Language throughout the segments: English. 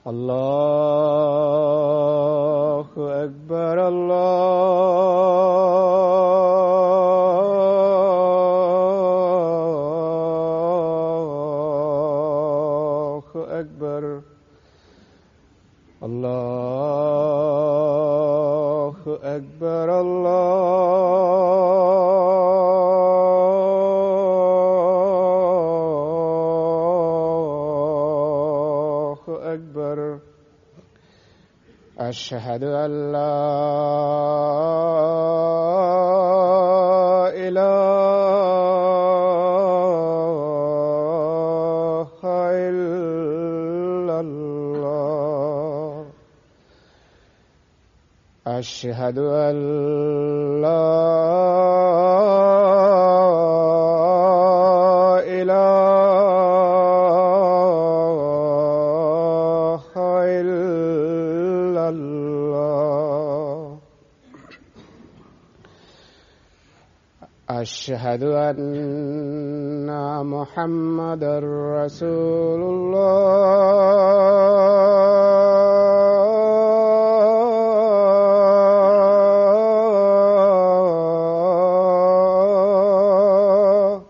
الله أكبر الله أكبر الله أكبر أشهد أن لا إله إلا الله أشهد أن لا أشهد أن محمدًا رسول الله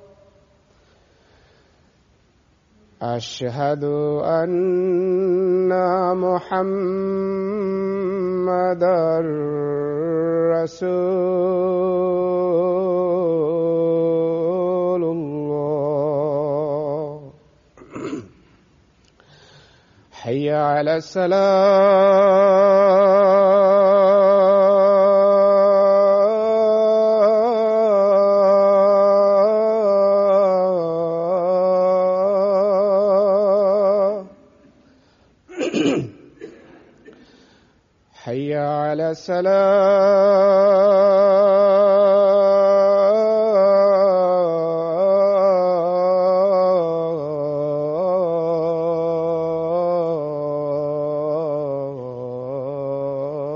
أشهد أن محمدًا رسول الله حي على الصلاة حي على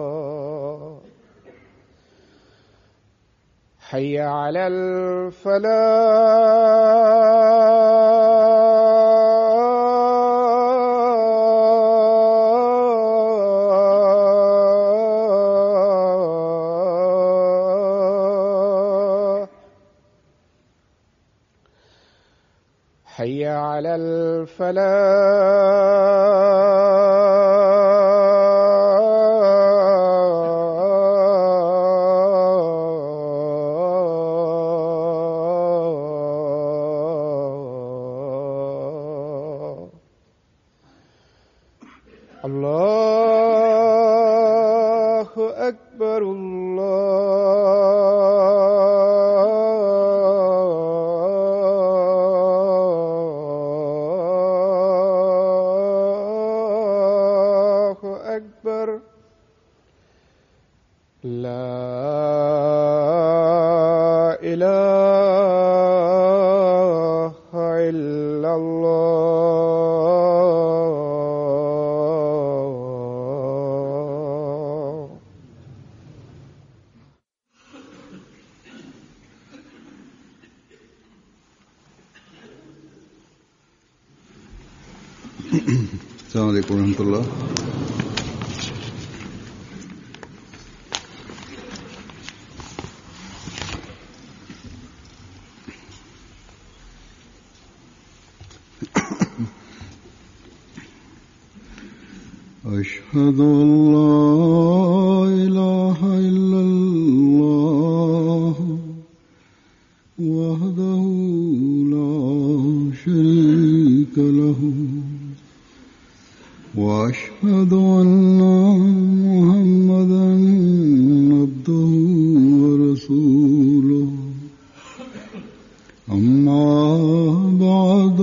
الصلاة حي على الفلاح حي على الفلاح الله أكبر الله أكبر لا إله إلا الله السلام عليكم ورحمة الله. أشهد أن لا إله إلا الله وحده لا شريك له وأشهد أن محمدًا عبده ورسوله أما بعد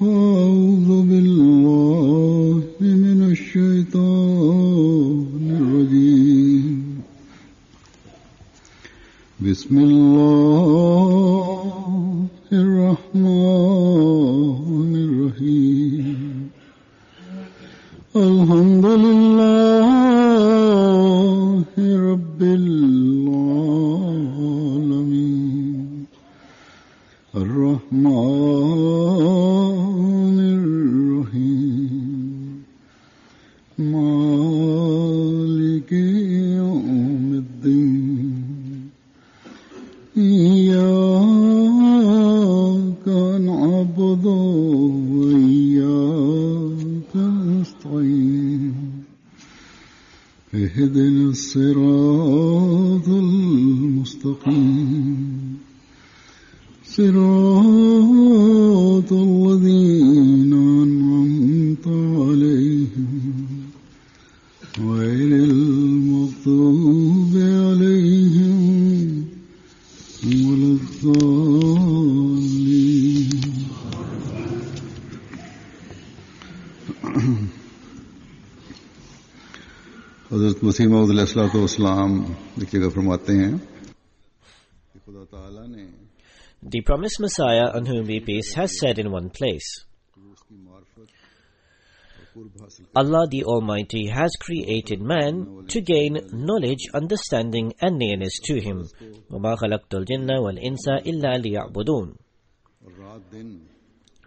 فأعوذ بالله من الشيطان الرجيم بسم الله الرحمن اهدنا الصراط المستقيم صراط الذين أنعمت عليهم غير المغضوب عليهم ولا الضالين. हज़रत मसीह मऊद अलैहिस्सलाम एक जगह फरमाते हैं कि खुदा ताला ने The promised Messiah, on whom be peace, has said in one place, Allah the Almighty has created man to gain knowledge, understanding and nearness to Him. وَمَا خَلَقْتُ الْجِنَّ وَالْإِنسَ إِلَّا لِيَعْبُدُونَ.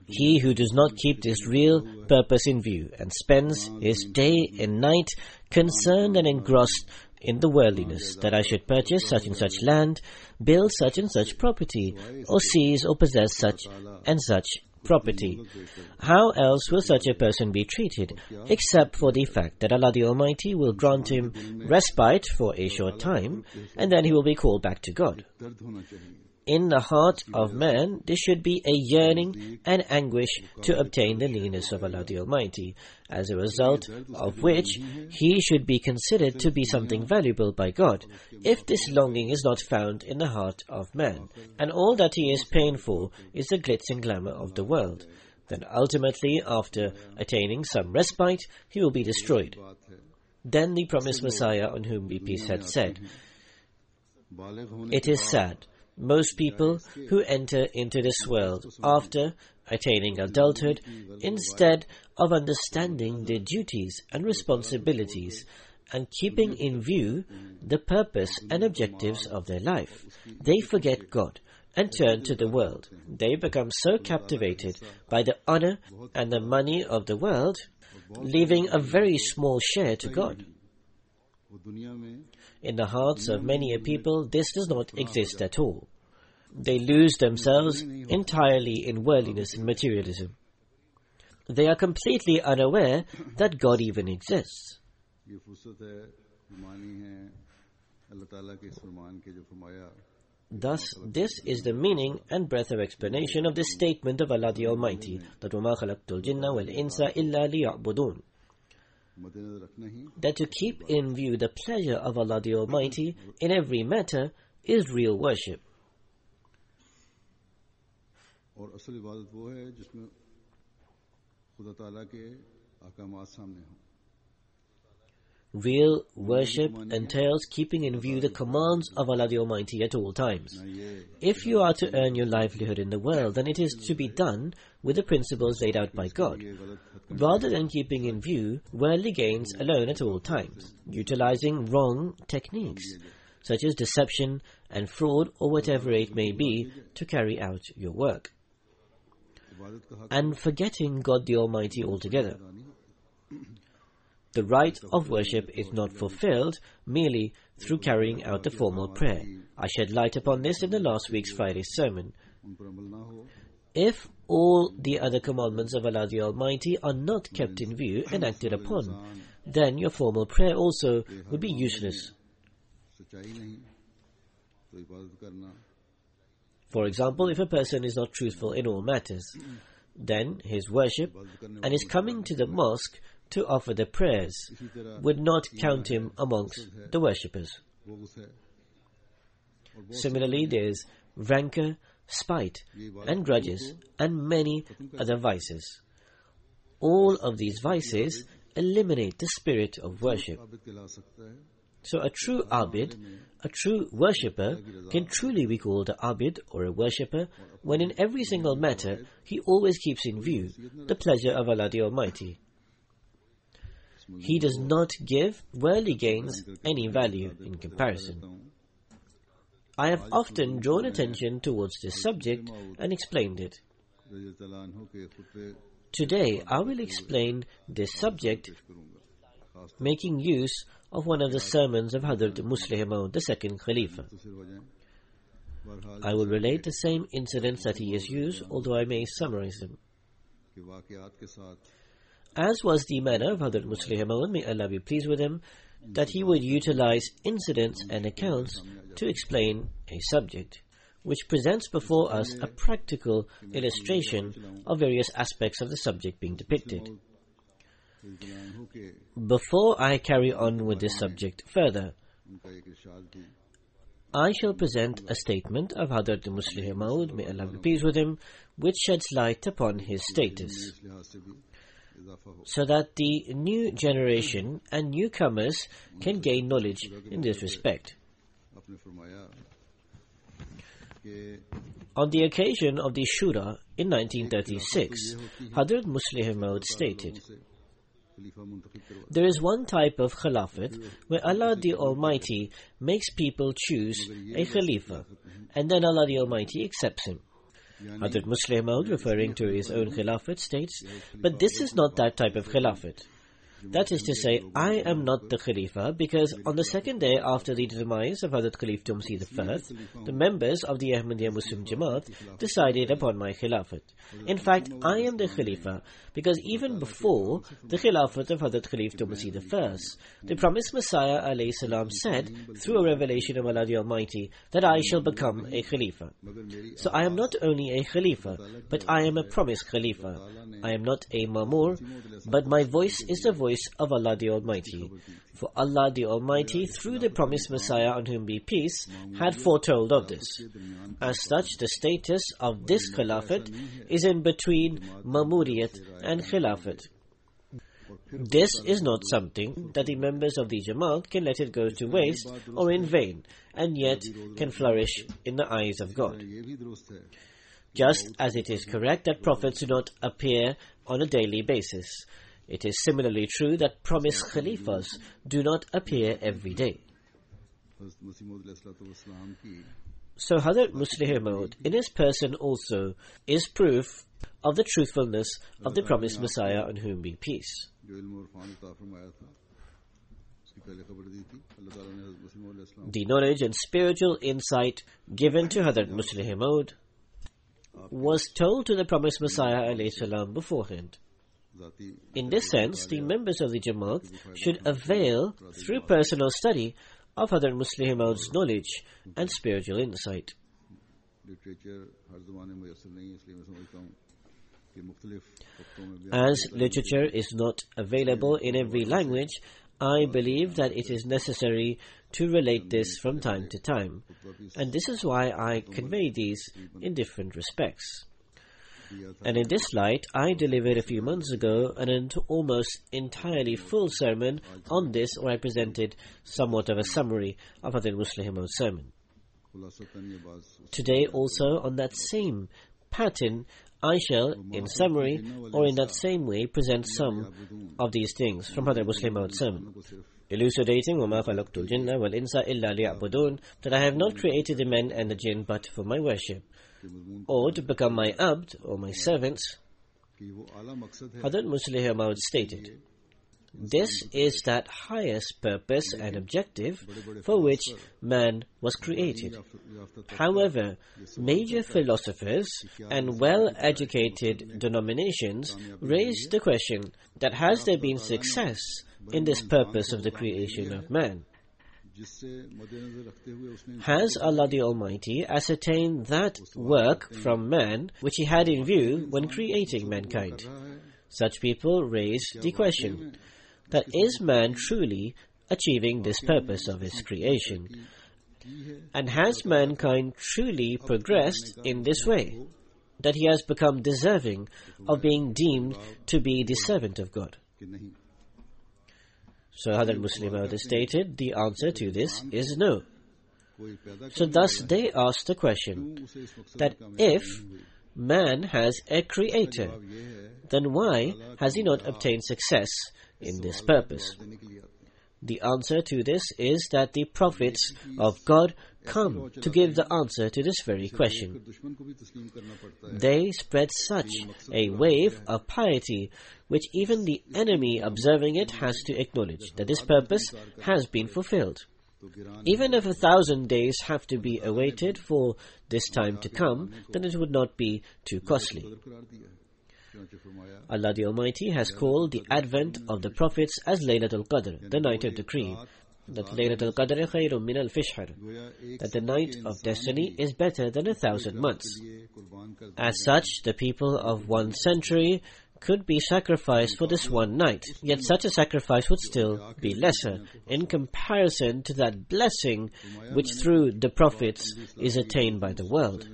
He who does not keep this real purpose in view and spends his day and night concerned and engrossed in the worldliness, that I should purchase such and such land, build such and such property, or seize or possess such and such property. How else will such a person be treated, except for the fact that Allah the Almighty will grant him respite for a short time, and then he will be called back to God. In the heart of man, there should be a yearning and anguish to obtain the nearness of Allah the Almighty, as a result of which he should be considered to be something valuable by God. If this longing is not found in the heart of man, and all that he is paying for is the glitz and glamour of the world, then ultimately, after attaining some respite, he will be destroyed. Then the promised Messiah, on whom be peace, had said, "It is sad. Most people who enter into this world after attaining adulthood, instead of understanding their duties and responsibilities and keeping in view the purpose and objectives of their life, they forget God and turn to the world. They become so captivated by the honor and the money of the world, leaving a very small share to God." In the hearts of many a people, this does not exist at all. They lose themselves entirely in worldliness and materialism. They are completely unaware that God even exists. Thus, this is the meaning and breadth of explanation of the statement of Allah the Almighty, that وَمَا خَلَقْتُ الْجِنَّ وَالْإِنسَ إِلَّا لِيَعْبُدُونَ. That to keep in view the pleasure of Allah the Almighty in every matter is real worship. Real worship entails keeping in view the commands of Allah the Almighty at all times. If you are to earn your livelihood in the world, then it is to be done with the principles laid out by God, rather than keeping in view worldly gains alone at all times, utilizing wrong techniques, such as deception and fraud or whatever it may be, to carry out your work, and forgetting God the Almighty altogether. The rite of worship is not fulfilled merely through carrying out the formal prayer. I shed light upon this in the last week's Friday sermon. If all the other commandments of Allah the Almighty are not kept in view and acted upon, then your formal prayer also would be useless. For example, if a person is not truthful in all matters, then his worship and his coming to the mosque to offer the prayers would not count him amongst the worshippers. Similarly, there is rancor, spite, and grudges, and many other vices. All of these vices eliminate the spirit of worship. So a true abid, a true worshipper, can truly be called an abid or a worshipper when in every single matter he always keeps in view the pleasure of Allah the Almighty. He does not give worldly gains any value in comparison. I have often drawn attention towards this subject and explained it. Today I will explain this subject making use of one of the sermons of Hazrat Muslih Maud, the second Khalifa. I will relate the same incidents that he has used, although I may summarize them. As was the manner of Hazrat Muslih Maud, may Allah be pleased with him, that he would utilize incidents and accounts to explain a subject, which presents before us a practical illustration of various aspects of the subject being depicted. Before I carry on with this subject further, I shall present a statement of Hazrat Muslih Maud, may Allah be pleased with him, which sheds light upon his status, so that the new generation and newcomers can gain knowledge in this respect. On the occasion of the Shura in 1936, Hazrat Muslih Maud stated, "There is one type of Khilafat where Allah the Almighty makes people choose a Khalifa, and then Allah the Almighty accepts him." Hazrat Muslih Maud, referring to his own Khilafat, states, "But this is not that type of Khilafat. That is to say, I am not the Khalifa because on the second day after the demise of Hazrat Khalifa Masih I, the members of the Ahmadiyya Muslim Jamaat decided upon my Khilafat. In fact, I am the Khalifa because even before the Khilafat of Hazrat Khalifa Masih I, the promised Messiah alayhi salam said through a revelation of Allah the Almighty that I shall become a Khalifa. So I am not only a Khalifa, but I am a promised Khalifa. I am not a Mamur, but my voice is the voice of Allah the Almighty. For Allah the Almighty, through the promised Messiah on whom be peace, had foretold of this. As such, the status of this Khilafat is in between Mamuriyat and Khilafat. This is not something that the members of the Jamaat can let it go to waste or in vain, and yet can flourish in the eyes of God. Just as it is correct that prophets do not appear on a daily basis, it is similarly true that promised Khalifas do not appear every day. So Hazrat Muslih Maud, in his person also, is proof of the truthfulness of the promised Messiah on whom be peace. The knowledge and spiritual insight given to Hazrat Muslih Maud was told to the promised Messiah alayhi salam beforehand. In this sense, the members of the Jamaat should avail through personal study of Hazrat Muslih Maud's knowledge and spiritual insight. As literature is not available in every language, I believe that it is necessary to relate this from time to time, and this is why I convey these in different respects. And in this light, I delivered a few months ago an almost entirely full sermon on this, where I presented somewhat of a summary of Hazrat Muslih Maud's sermon. Today also, on that same pattern, I shall, in summary, or in that same way, present some of these things from Hazrat Muslih Maud's sermon. Elucidating وَمَا خَلَقْتُ الْجِنَّ وَالْإِنسَ إِلَّا لِيَعْبُدُونَ, that I have not created the men and the jinn but for my worship, or to become my abd, or my servants. Hazrat Muslih Maud stated, this is that highest purpose and objective for which man was created. However, major philosophers and well-educated denominations raised the question that has there been success in this purpose of the creation of man? Has Allah the Almighty ascertained that work from man which He had in view when creating mankind? Such people raised the question that is man truly achieving this purpose of his creation? And has mankind truly progressed in this way, that he has become deserving of being deemed to be the servant of God? So Hazrat Muslih Maud stated the answer to this is no. So thus they asked the question that if man has a creator, then why has he not obtained success in this purpose? The answer to this is that the prophets of God come to give the answer to this very question. They spread such a wave of piety which even the enemy observing it has to acknowledge that this purpose has been fulfilled. Even if 1,000 days have to be awaited for this time to come, then it would not be too costly. Allah the Almighty has called the advent of the prophets as Laylatul Qadr, the night of decree. That Laylatul Qadr khayrun min al-fi shahr, that the night of destiny is better than 1,000 months. As such, the people of one century could be sacrificed for this one night, yet such a sacrifice would still be lesser in comparison to that blessing which through the prophets is attained by the world.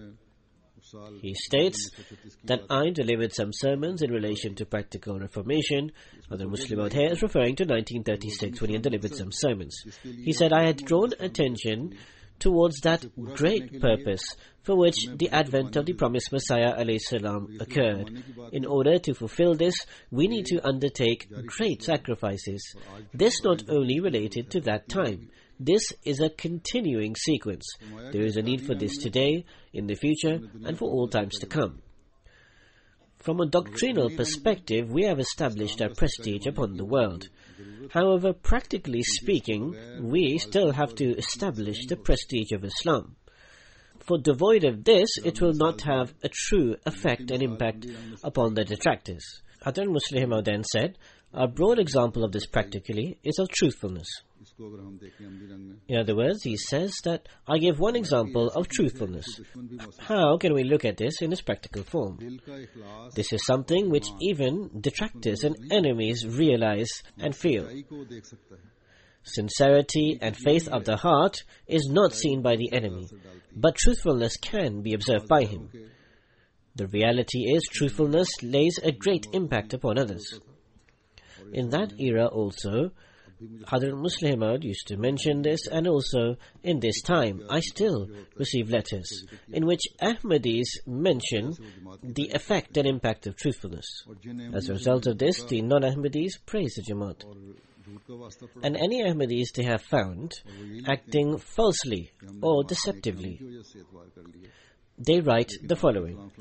He states that I delivered some sermons in relation to practical reformation. Hazrat Muslim Maud here is referring to 1936 when he had delivered some sermons. He said, I had drawn attention towards that great purpose for which the advent of the promised Messiah ﷺ occurred. In order to fulfill this, we need to undertake great sacrifices. This not only related to that time. This is a continuing sequence. There is a need for this today, in the future, and for all times to come. From a doctrinal perspective, we have established our prestige upon the world. However, practically speaking, we still have to establish the prestige of Islam. For devoid of this, it will not have a true effect and impact upon the detractors. Hazrat Muslim Maud then said, a broad example of this practically is of truthfulness. In other words, he says that I give one example of truthfulness. How can we look at this in its practical form? This is something which even detractors and enemies realize and feel. Sincerity and faith of the heart is not seen by the enemy, but truthfulness can be observed by him. The reality is truthfulness lays a great impact upon others. In that era also, Hazrat Muslim Maud used to mention this, and also in this time I still receive letters in which Ahmadis mention the effect and impact of truthfulness. As a result of this, the non-Ahmadis praise the Jamaat. And any Ahmadis they have found acting falsely or deceptively, they write the following: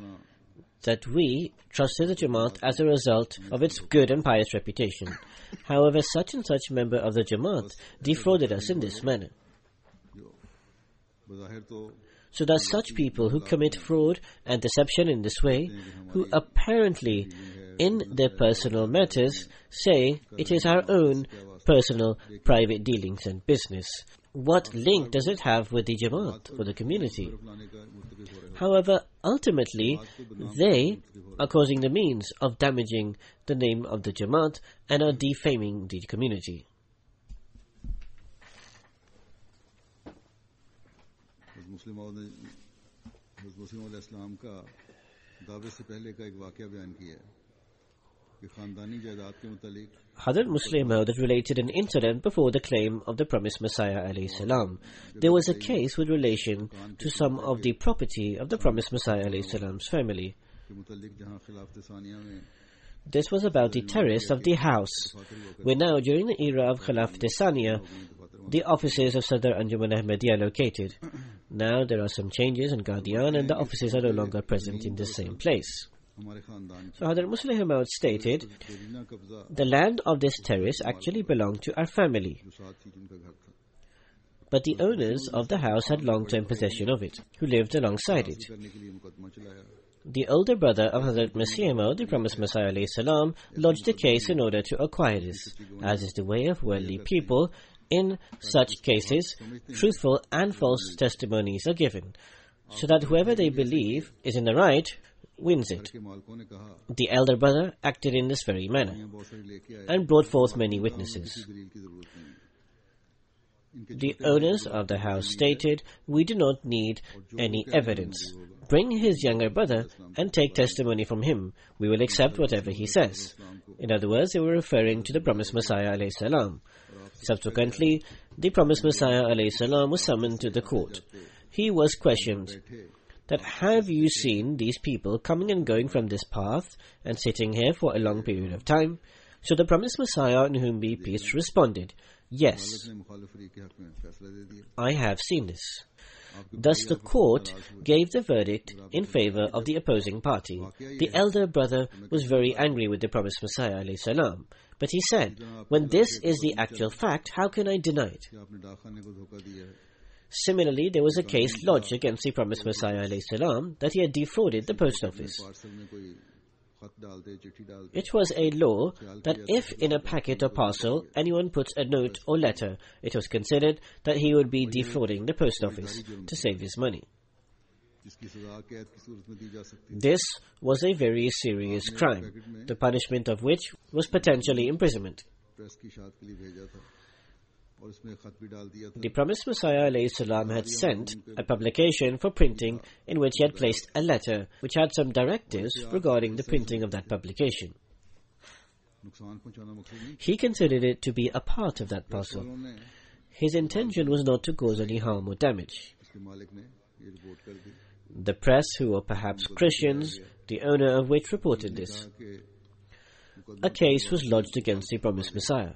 that we trusted the Jamaat as a result of its good and pious reputation. However, such and such member of the Jamaat defrauded us in this manner. So that such people who commit fraud and deception in this way, who apparently in their personal matters say it is our own personal private dealings and business, what link does it have with the Jamaat or the community? However, ultimately, they are causing the means of damaging the name of the Jamaat and are defaming the community. Hazrat Muslim Maud related an incident before the claim of the promised Messiah ﷺ. There was a case with relation to some of the property of the promised Messiah ﷺ's family. This was about the terrace of the house, where now during the era of Khilafat Thaniya, the offices of Sadr Anjuman Ahmadiyya are located. Now there are some changes in Qadian and the offices are no longer present in the same place. So Hazrat Muslim Maud stated, the land of this terrace actually belonged to our family, but the owners of the house had long-term possession of it, who lived alongside it. The older brother of Hazrat Masih Maud, the promised Messiah ﷺ, lodged a case in order to acquire this. As is the way of worldly people, in such cases, truthful and false testimonies are given, so that whoever they believe is in the right wins it. The elder brother acted in this very manner and brought forth many witnesses. The owners of the house stated, we do not need any evidence. Bring his younger brother and take testimony from him. We will accept whatever he says. In other words, they were referring to the promised Messiah ﷺ. Subsequently, the promised Messiah ﷺ was summoned to the court. He was questioned that, have you seen these people coming and going from this path and sitting here for a long period of time? So the promised Messiah, on whom be peace, responded, yes, I have seen this. Thus the court gave the verdict in favor of the opposing party. The elder brother was very angry with the promised Messiah ﷺ, but he said, when this is the actual fact, how can I deny it? Similarly, there was a case lodged against the promised Messiah ﷺ that he had defrauded the post office. It was a law that if in a packet or parcel anyone puts a note or letter, it was considered that he would be defrauding the post office to save his money. This was a very serious crime, the punishment of which was potentially imprisonment. The promised Messiah ﷺ had sent a publication for printing in which he had placed a letter which had some directives regarding the printing of that publication. He considered it to be a part of that parcel. His intention was not to cause any harm or damage. The press, who were perhaps Christians, the owner of which reported this. A case was lodged against the promised Messiah.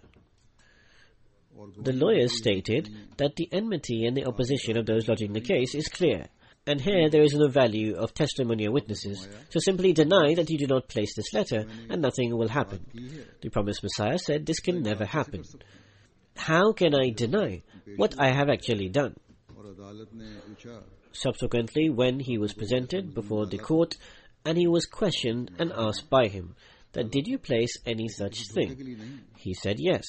The lawyers stated that the enmity and the opposition of those lodging the case is clear, and here there is no value of testimony or witnesses, so simply deny that you do not place this letter and nothing will happen. The promised Messiah said this can never happen. How can I deny what I have actually done? Subsequently, when he was presented before the court and he was questioned and asked by him that did you place any such thing? He said yes,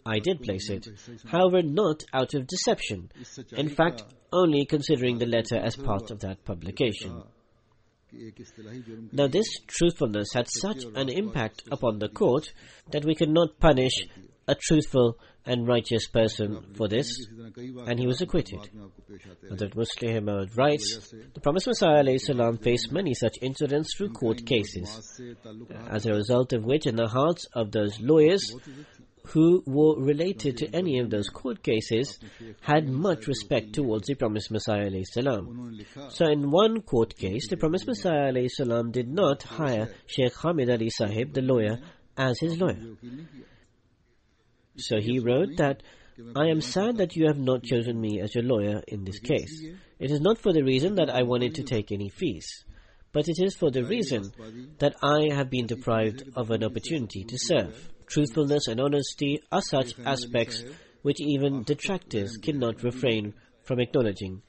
I did place it, however not out of deception, in fact only considering the letter as part of that publication. Now this truthfulness had such an impact upon the court that we could not punish a truthful and righteous person for this, and he was acquitted. Hazrat Muslih Maud writes, the promised Messiah ﷺ faced many such incidents through court cases, as a result of which in the hearts of those lawyers who were related to any of those court cases had much respect towards the promised Messiah ﷺ. So in one court case, the promised Messiah ﷺ did not hire Sheikh Hamid Ali Sahib, the lawyer, as his lawyer. So he wrote that, I am sad that you have not chosen me as your lawyer in this case. It is not for the reason that I wanted to take any fees, but it is for the reason that I have been deprived of an opportunity to serve. Truthfulness and honesty are such aspects which even detractors cannot refrain from acknowledging.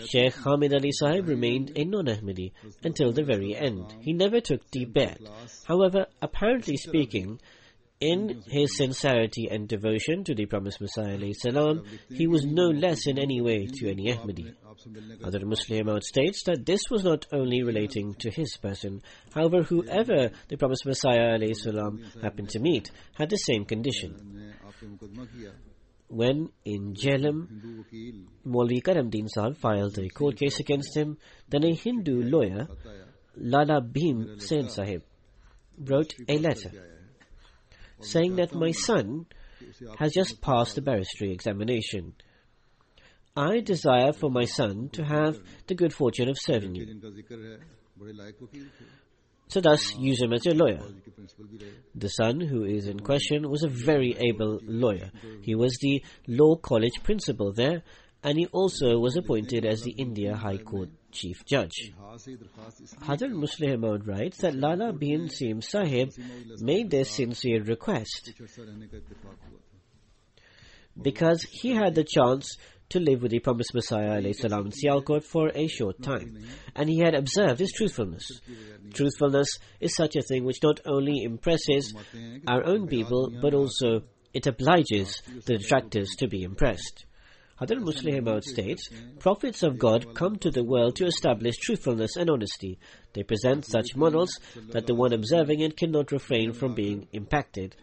Sheikh Hamid Ali Sahib remained a non-Ahmadi until the very end. He never took the bet. However, apparently speaking, in his sincerity and devotion to the promised Messiah ﷺ, he was no less in any way to any Ahmadi. Hazrat Muslih Maud states that this was not only relating to his person, however, whoever the promised Messiah ﷺ happened to meet had the same condition. When in Jhelum, Maulvi Karamdeen Sahib filed a court case against him, then a Hindu lawyer, Lala Bhim Sen Sahib, wrote a letter saying that my son has just passed the barristry examination. I desire for my son to have the good fortune of serving you. So thus use him as your lawyer. The son who is in question was a very able lawyer. He was the law college principal there, and he also was appointed as the India High Court Chief Judge. Hazrat Muslih Maud writes that Lala bin Sim Sahib made this sincere request because he had the chance to live with the promised Messiah in Sialkot for a short time, and he had observed his truthfulness. Truthfulness is such a thing which not only impresses our own people, but also it obliges the detractors to be impressed. Hazrat Muslih Maud states, prophets of God come to the world to establish truthfulness and honesty. They present such models that the one observing it cannot refrain from being impacted.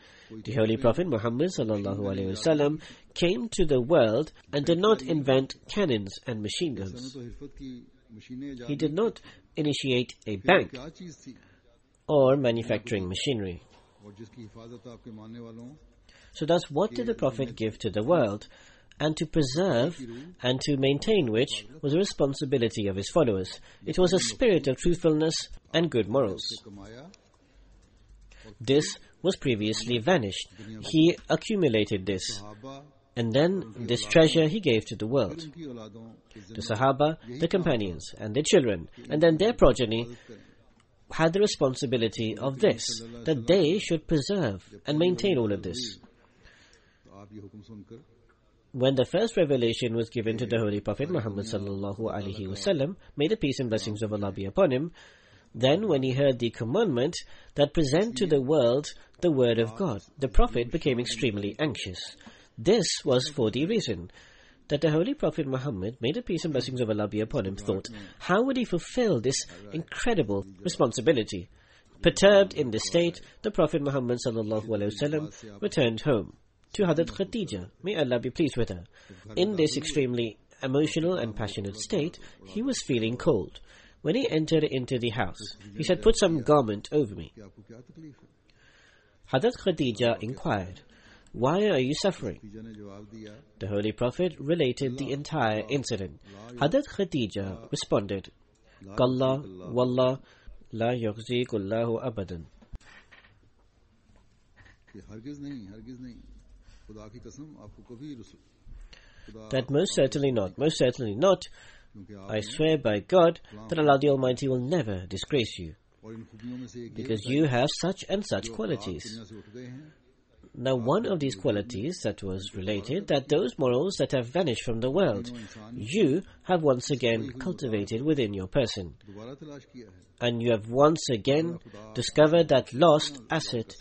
The Holy Prophet Muhammad ﷺ came to the world and did not invent cannons and machine guns. He did not initiate a bank or manufacturing machinery. So thus, what did the Prophet give to the world? And to preserve and to maintain which was a responsibility of his followers. It was a spirit of truthfulness and good morals. This was previously vanished. He accumulated this, and then this treasure he gave to the world. The Sahaba, the companions, and their children, and then their progeny had the responsibility of this, that they should preserve and maintain all of this. When the first revelation was given to the Holy Prophet Muhammad sallallahu alaihi wasallam, may the peace and blessings of Allah be upon him, Then when he heard the commandment that present to the world the word of God, the Prophet became extremely anxious. This was for the reason that the Holy Prophet Muhammad, may the peace and blessings of Allah be upon him, thought, how would he fulfill this incredible responsibility? Perturbed in this state, the Prophet Muhammad ﷺ returned home to Hadrat Khadija, may Allah be pleased with her. In this extremely emotional and passionate state, he was feeling cold. When he entered into the house, he said, put some garment over me. Hadrat Khadija inquired, why are you suffering? The Holy Prophet related the entire incident. Hadrat Khadija responded, Qalla wallah la yukhzikullahu abadan. That most certainly not. I swear by God that Allah the Almighty will never disgrace you, because you have such and such qualities. Now one of these qualities that was related, that those morals that have vanished from the world, you have once again cultivated within your person. And you have once again discovered that lost asset.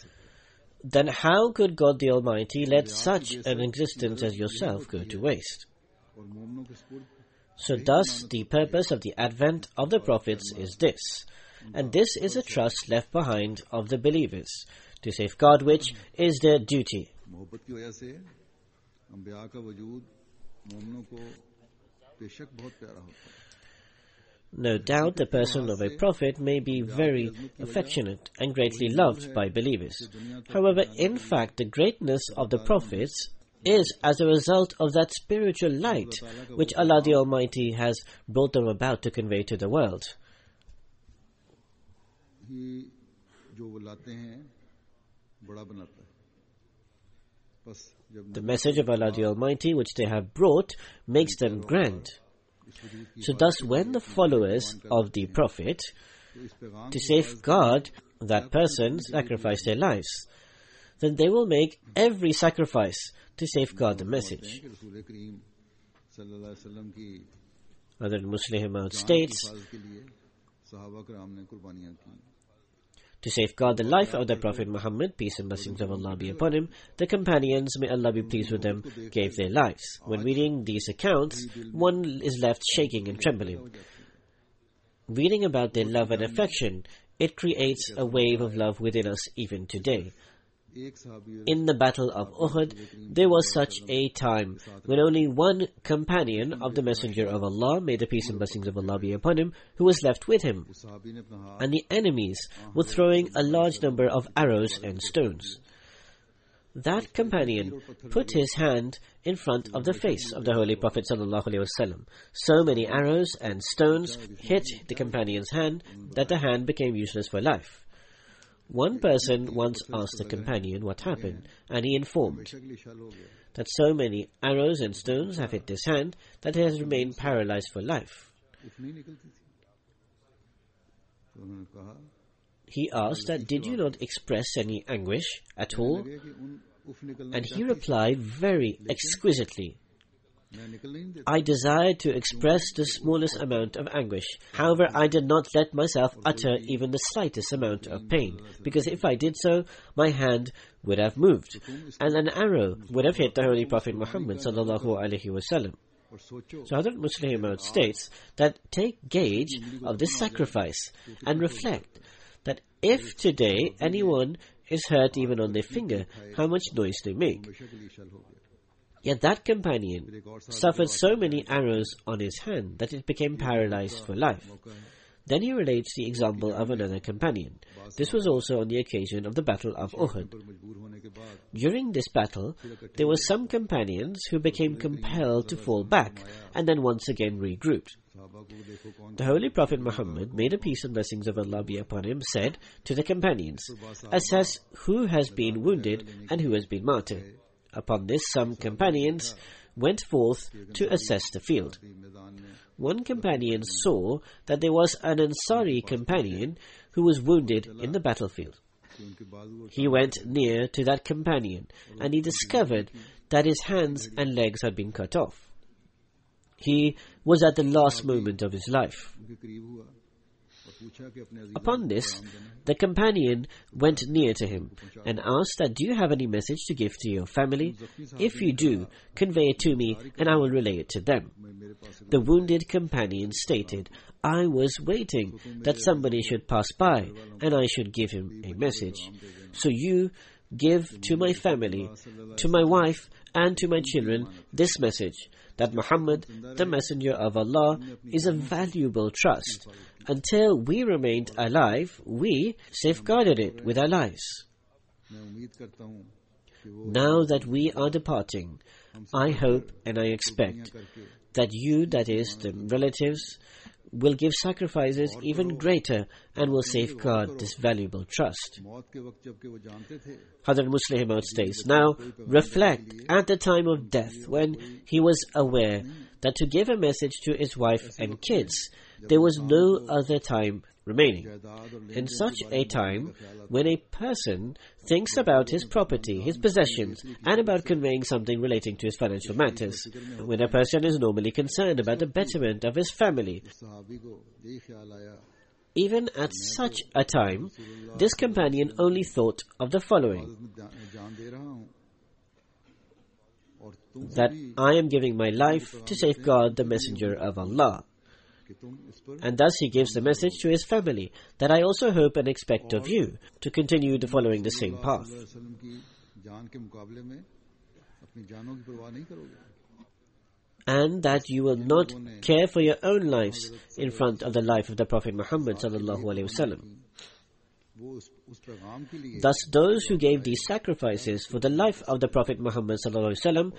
Then how could God the Almighty let such an existence as yourself go to waste? So thus the purpose of the advent of the prophets is this, and this is a trust left behind of the believers, to safeguard which is their duty. No doubt the person of a prophet may be very affectionate and greatly loved by believers. However, in fact, the greatness of the prophets is as a result of that spiritual light which Allah the Almighty has brought them about to convey to the world. The message of Allah the Almighty which they have brought makes them grand. So thus when the followers of the Prophet, to safeguard that person, sacrifice their lives, then they will make every sacrifice to safeguard the message. Hazrat Musleh Maud states, to safeguard the life of the Prophet Muhammad, peace and blessings of Allah be upon him, the companions, may Allah be pleased with them, gave their lives. When reading these accounts, one is left shaking and trembling. Reading about their love and affection, it creates a wave of love within us even today. In the battle of Uhud, there was such a time when only one companion of the Messenger of Allah, may the peace and blessings of Allah be upon him, who was left with him, and the enemies were throwing a large number of arrows and stones. That companion put his hand in front of the face of the Holy Prophet ﷺ. So many arrows and stones hit the companion's hand that the hand became useless for life. One person once asked the companion what happened, and he informed that so many arrows and stones have hit his hand that it has remained paralyzed for life. He asked that, did you not express any anguish at all? And he replied very exquisitely, I desired to express the smallest amount of anguish. However, I did not let myself utter even the slightest amount of pain, because if I did so, my hand would have moved, and an arrow would have hit the Holy Prophet Muhammad sallallahu alaihi wasallam. So Hazrat Musleh Maud states that take gauge of this sacrifice and reflect that if today anyone is hurt even on their finger, how much noise they make. Yet that companion suffered so many arrows on his hand that it became paralyzed for life. Then he relates the example of another companion. This was also on the occasion of the Battle of Uhud. During this battle, there were some companions who became compelled to fall back and then once again regrouped. The Holy Prophet Muhammad, may the peace and blessings of Allah be upon him, said to the companions, assess who has been wounded and who has been martyred. Upon this, some companions went forth to assess the field. One companion saw that there was an Ansari companion who was wounded in the battlefield. He went near to that companion, and he discovered that his hands and legs had been cut off. He was at the last moment of his life. Upon this, the companion went near to him and asked that, "Do you have any message to give to your family? If you do, convey it to me and I will relay it to them." The wounded companion stated, "I was waiting that somebody should pass by and I should give him a message. So you give to my family, to my wife and to my children this message, that Muhammad, the Messenger of Allah, is a valuable trust. Until we remained alive, we safeguarded it with our lives. Now that we are departing, I hope and I expect that you, that is, the relatives, will give sacrifices even greater and will safeguard this valuable trust." Hazrat Muslim Maud states, "Now reflect at the time of death, when he was aware that to give a message to his wife and kids, there was no other time remaining. In such a time, when a person thinks about his property, his possessions, and about conveying something relating to his financial matters, when a person is normally concerned about the betterment of his family, even at such a time, this companion only thought of the following: that I am giving my life to safeguard the Messenger of Allah. And thus he gives the message to his family, that I also hope and expect of you to continue following the same path. And that you will not care for your own lives in front of the life of the Prophet Muhammad sallallahu alaihi wasallam. Thus those who gave these sacrifices for the life of the Prophet Muhammad sallallahu alaihi wasallam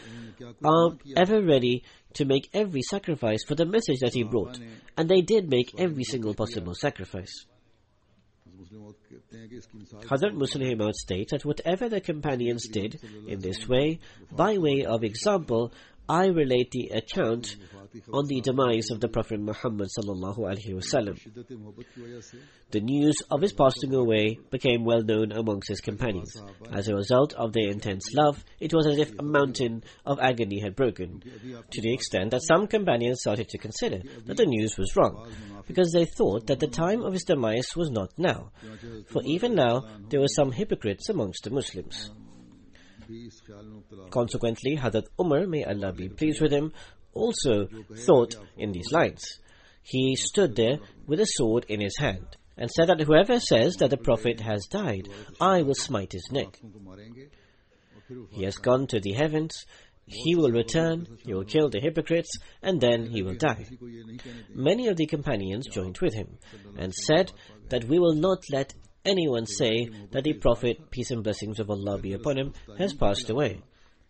are ever ready to make every sacrifice for the message that he brought, and they did make every single possible sacrifice. Hazrat Muslim Maud states that whatever the companions did in this way, by way of example, I relate the account on the demise of the Prophet Muhammad sallallahu alaihi wasallam. The news of his passing away became well known amongst his companions. As a result of their intense love, it was as if a mountain of agony had broken, to the extent that some companions started to consider that the news was wrong, because they thought that the time of his demise was not now. For even now, there were some hypocrites amongst the Muslims. Consequently, Hazrat Umar, may Allah be pleased with him, also thought in these lines. He stood there with a sword in his hand and said that whoever says that the Prophet has died, I will smite his neck. He has gone to the heavens, he will return, he will kill the hypocrites, and then he will die. Many of the companions joined with him and said that we will not let anyone say that the Prophet, peace and blessings of Allah be upon him, has passed away.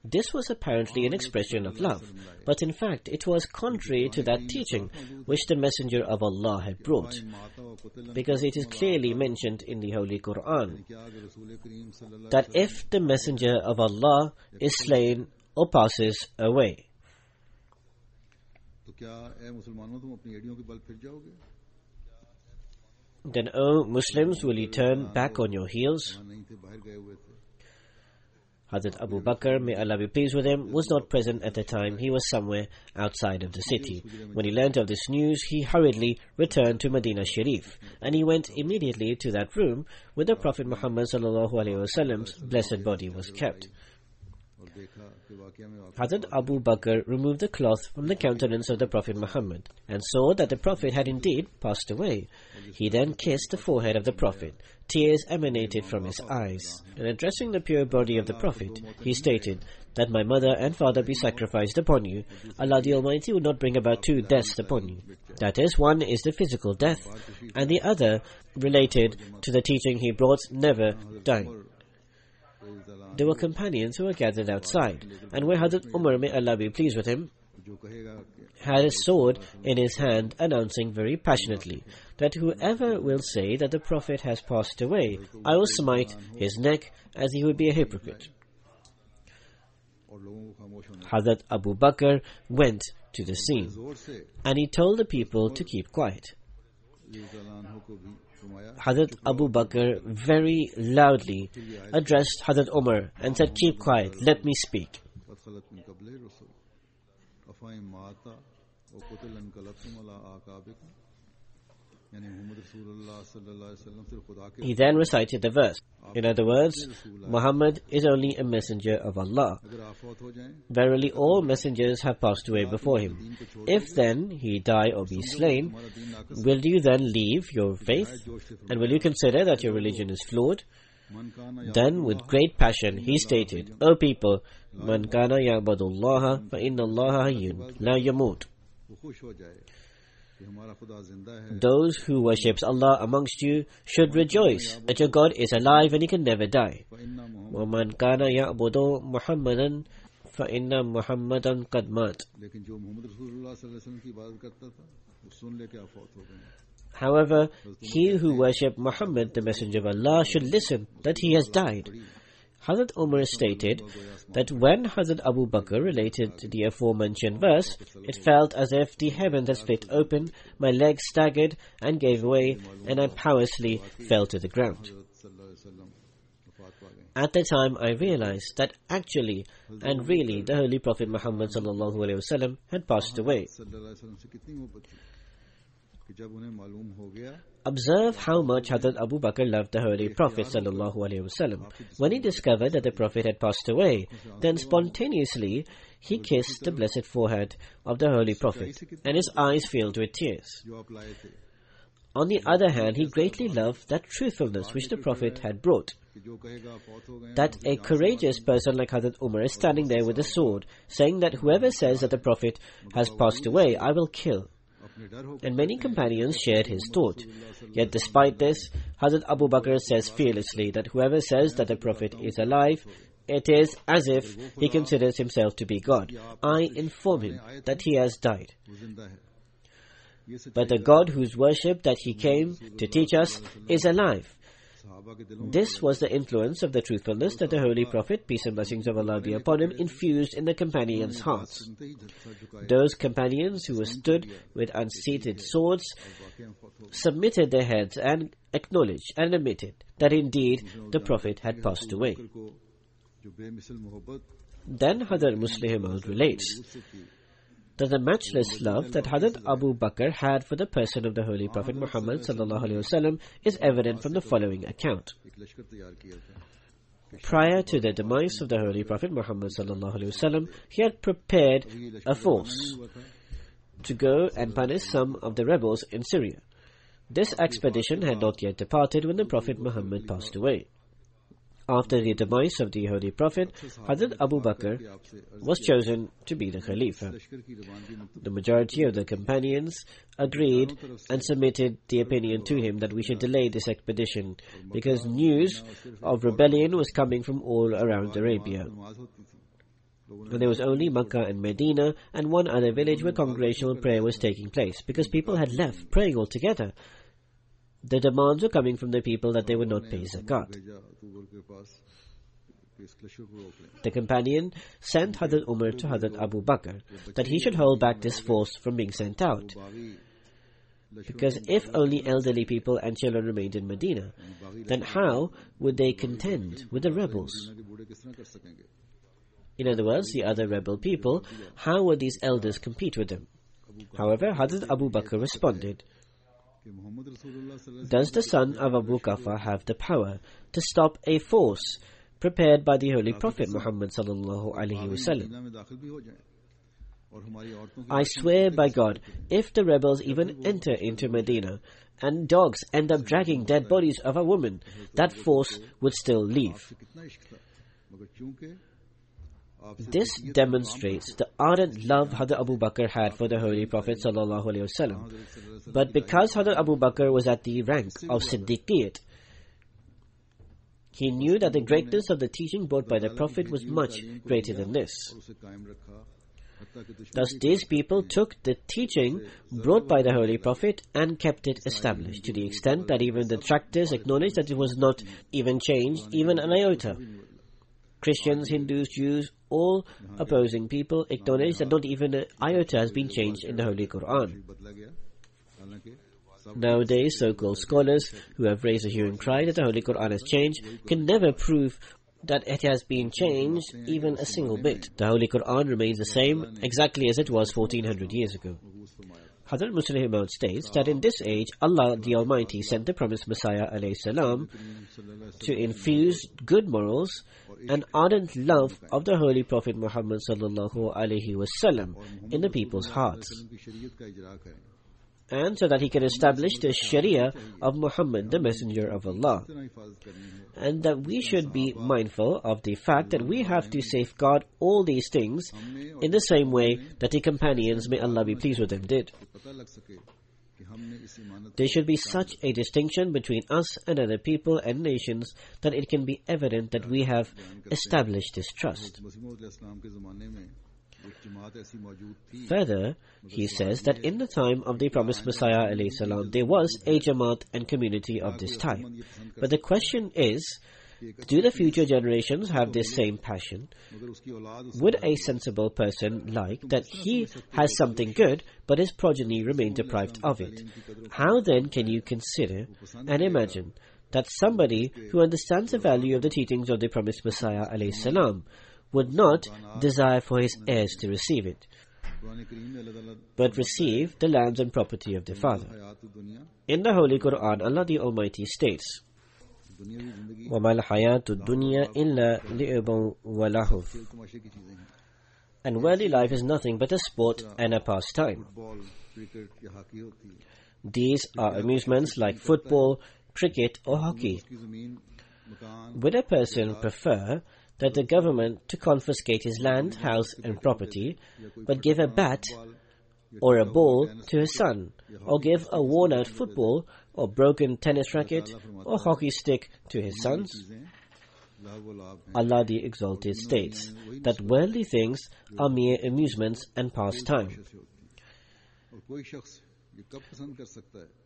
This was apparently an expression of love, but in fact it was contrary to that teaching which the Messenger of Allah had brought, because it is clearly mentioned in the Holy Quran that if the Messenger of Allah is slain or passes away, then, O Muslims, will you turn back on your heels? Hazrat Abu Bakr, may Allah be pleased with him, was not present at the time. He was somewhere outside of the city. When he learnt of this news, he hurriedly returned to Medina Sharif, and he went immediately to that room where the Prophet Muhammad sallallahu alaihi wasallam's blessed body was kept. Hazrat Abu Bakr removed the cloth from the countenance of the Prophet Muhammad and saw that the Prophet had indeed passed away. He then kissed the forehead of the Prophet. Tears emanated from his eyes, and addressing the pure body of the Prophet, he stated that my mother and father be sacrificed upon you. Allah the Almighty would not bring about two deaths upon you. That is, one is the physical death, and the other related to the teaching he brought, never dying. There were companions who were gathered outside, and where Hazrat Umar, may Allah be pleased with him, had a sword in his hand, announcing very passionately that whoever will say that the Prophet has passed away, I will smite his neck, as he would be a hypocrite. Hazrat Abu Bakr went to the scene, and he told the people to keep quiet. Hazrat Abu Bakr very loudly addressed Hazrat Umar and said, keep quiet, let me speak. यानी मोहम्मद रसूलुल्लाह सल्लल्लाहु अलैहि वसल्लम सिर्फ खुदा के He then recited the verse. In other words, Muhammad is only a messenger of Allah. अगर आप फौत हो जाएं Verily all messengers have passed away before him. If then he die or be slain, will you then leave your faith? And will you consider that your religion is flawed? मन काना Then with great passion he stated, O people, Man kana ya'budullaha fa inna Allaha hayyun la yamut. वो खुश हो जाए कि हमारा खुदा जिंदा है Those who worships Allah amongst you should rejoice that your God is alive and he can never die. फइन्ना Mohammad وَمَنْ كَانَ يَعْبُدُ مُحَمَّدًا فَإِنَّ مُحَمَّدًا قَدْ مَاتَ. लेकिन जो मोहम्मद रसूलुल्लाह सल्लल्लाहु अलैहि वसल्लम की इबादत करता था वो सुन ले क्या फौत हो गए However, he who worshipped Muhammad, the Messenger of Allah, should listen that he has died. Hazrat Umar stated that when Hazrat Abu Bakr related the aforementioned verse, it felt as if the heavens had split open, my legs staggered and gave way, and I powerlessly fell to the ground. सल्लल्लाहु अलैहि वसल्लम वफात पा गए At the time, I realized that actually and really the Holy Prophet Muhammad sallallahu alaihi wasallam had passed away. सल्लल्लाहु अलैहि वसल्लम से कितनी मोहब्बत थी कि जब उन्हें मालूम हो गया Observe how much Hazrat Abu Bakr loved the Holy Prophet sallallahu alaihi wasallam. When he discovered that the Prophet had passed away, then spontaneously he kissed the blessed forehead of the Holy Prophet, and his eyes filled with tears. जो आप लाए थे On the other hand, he greatly loved that truthfulness which the Prophet had brought. कि जो कहेगा आप फौत हो गए That a courageous person like Hazrat Umar is standing there with a sword, saying that whoever says that the Prophet has passed away, I will kill. अपने डर हो And many companions shared his thought. Yet despite this, Hazrat Abu Bakr says fearlessly that whoever says that the Prophet is alive, it is as if he considers himself to be God. I inform him that he has died. वो जिंदा है ये But the God whose worship that he came to teach us is alive. सहाबा के दिलों This was the influence of the truthfulness that the Holy Prophet, peace and blessings of Allah be upon him, infused in the companions' hearts. सुनते ही sir झुकाए Those companions who stood with unseated swords वाकई हम फौत हो गए submitted their heads and acknowledged and admitted that indeed the Prophet had passed away. बकर को जो बेमिसल मोहब्बत Then Hazrat Muslim Maud relates उससे थी that the matchless love that Hazrat Abu Bakr had for the person of the Holy Prophet Muhammad sallallahu alaihi wasallam is evident from the following account. एक लश्कर तैयार किया था Prior to the demise of the Holy Prophet Muhammad sallallahu alaihi wasallam, he had prepared a force to go and punish some of the rebels in Syria. This expedition had not yet departed when the Prophet Muhammad passed away. After the demise of the Holy Prophet, Hazrat Abu Bakr was chosen to be the Khalifa. लश्कर की रवानगी में The majority of the companions agreed and submitted the opinion to him that we should delay this expedition because news of rebellion was coming from all around Arabia. नमाज होती थी लोगों ने And there was only Makkah and Medina and one other village where congregational prayer was taking place because people had left praying altogether. The demands were coming from the people that they would not pay zakat. भेजा अक्टूबर के पास कि इस लश्कर को रोक लें The companion sent Hazrat Umar to Hazrat Abu Bakr that he should hold back this force from being sent out. बागी लश्कर Because if only elderly people and children remained in Medina, then how would they contend with the rebels? के बूढ़े किस तरह कर सकेंगे In other words, the other rebel people, how would these elders compete with them? However, Hazrat Abu Bakr responded, कि मोहम्मद रसूलुल्लाह सल्लल्लाहु अलैहि Does the son of Abu Qafa have the power to stop a force prepared by the Holy Prophet Muhammad sallallahu alaihi wasallam? Medina में दाखिल भी हो जाएं और हमारी औरतों की I swear by God, if the rebels even enter into Medina and dogs end up dragging dead bodies of a woman, that force would still leave. से कितना इश्क था मगर चूंकि आपसे This demonstrates the ardent love Hazrat Abu Bakr had for the Holy Prophet sallallahu alaihi wasallam. But because Hazrat Abu Bakr was at the rank of Siddiqiyat, he knew that the greatness of the teaching brought by the Prophet was much greater than this. और उसे कायम रखा हत्ता कि दुश्मन Thus these people took the teaching brought by the Holy Prophet and kept it established, to the extent that even the detractors acknowledged that it was not even changed, even an iota. Christians, Hindus, Jews, all opposing people acknowledge that not even an iota has been changed in the Holy Quran. बदला गया हालांकि Nowadays, so-called scholars who have raised a hue and cry that the Holy Quran has changed can never prove that it has been changed even a single bit. The Holy Quran remains the same exactly as it was 1400 years ago. Hazrat Musleh Maud states that in this age, Allah the Almighty sent the promised Messiah alayhi salam to infuse good morals and ardent love of the Holy Prophet Muhammad sallallahu alaihi wasallam in the people's hearts, and so that he can establish the Sharia of Muhammad, the Messenger of Allah, and that we should be mindful of the fact that we have to safeguard all these things in the same way that the companions, may Allah be pleased with them, did. There should be such a distinction between us and other people and nations that it can be evident that we have established this trust. Further, he says that in the time of the promised Messiah alayhi salam, there was a Jamaat and community of this type. But the question is, do the future generations have this same passion? Would a sensible person like that he has something good, but his progeny remain deprived of it? How then can you consider and imagine that somebody who understands the value of the teachings of the promised Messiah alayhi salam would not desire for his heirs to receive it, but receive the lands and property of their father? In the Holy Quran, Allah the Almighty states, وَمَا الْحَيَاةُ الدُّنْيَا إِلَّا لِعِبٌ وَلَهْوٌ, and worldly life is nothing but a sport and a pastime. These are amusements like football, cricket or hockey. Would a person prefer that the government to confiscate his land, house and property, but give a bat or a ball to his son, or give a worn-out football or broken tennis racket or hockey stick to his sons? Allah the Exalted states that worldly things are mere amusements and pastime.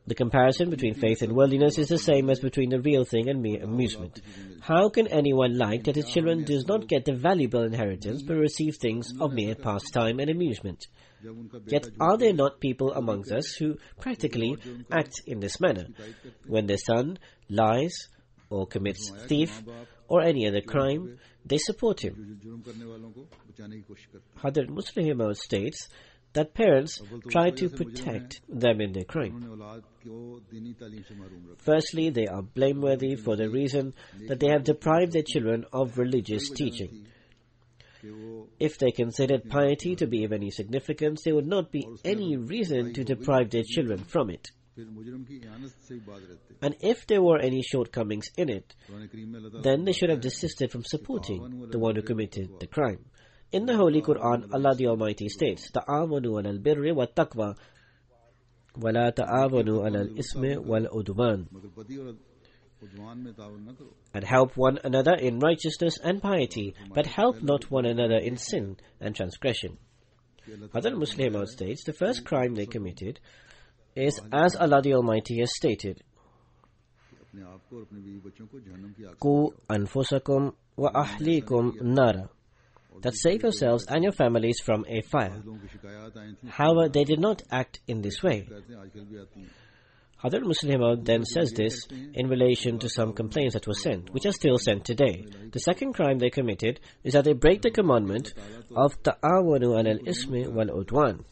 The comparison between faith and worldliness is the same as between the real thing and mere amusement. How can anyone like that his children does not get the valuable inheritance but receive things of mere pastime and amusement? Yet are there not people amongst us who practically act in this manner? When their son lies or commits thief or any other crime, they support him. Hazrat Musleh Maud states that parents try to protect them in their crime. Firstly, they are blameworthy for the reason that they have deprived their children of religious teaching. If they considered piety to be of any significance, there would not be any reason to deprive their children from it. And if there were any shortcomings in it, then they should have desisted from supporting the one who committed the crime. In the Holy Quran, Allah the Almighty states, "Ta'awanu alal birri wa taqwa, wa la ta'awanu alal ismi wal udwan," and help one another in righteousness and piety, but help not one another in sin and transgression. Hazrat Musleh Maud states the first crime they committed is as Allah the Almighty has stated, "Qu anfusakum wa ahlikum nara," that save yourselves and your families from a fire. However, they did not act in this way. Hazrat Musleh Maud then says this in relation to some complaints that were sent, which are still sent today. The second crime they committed is that they break the commandment of ta'awanu alal ismi wal udwan.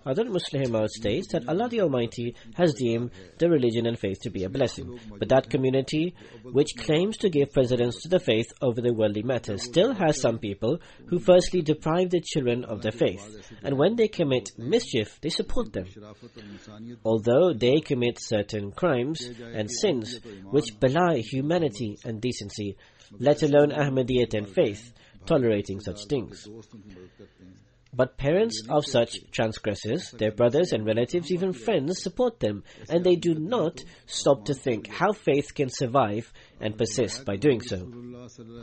Hazrat Musleh Maud states that Allah the Almighty has deemed the religion and faith to be a blessing, but that community which claims to give precedence to the faith over the worldly matters still has some people who firstly deprive their children of their faith, and when they commit mischief, they support them. Although they commit certain crimes and sins which belie humanity and decency, let alone Ahmadiyyat and faith, tolerating such things. But parents of such transgressors, their brothers and relatives, even friends, support them, and they do not stop to think how faith can survive and persist by doing so.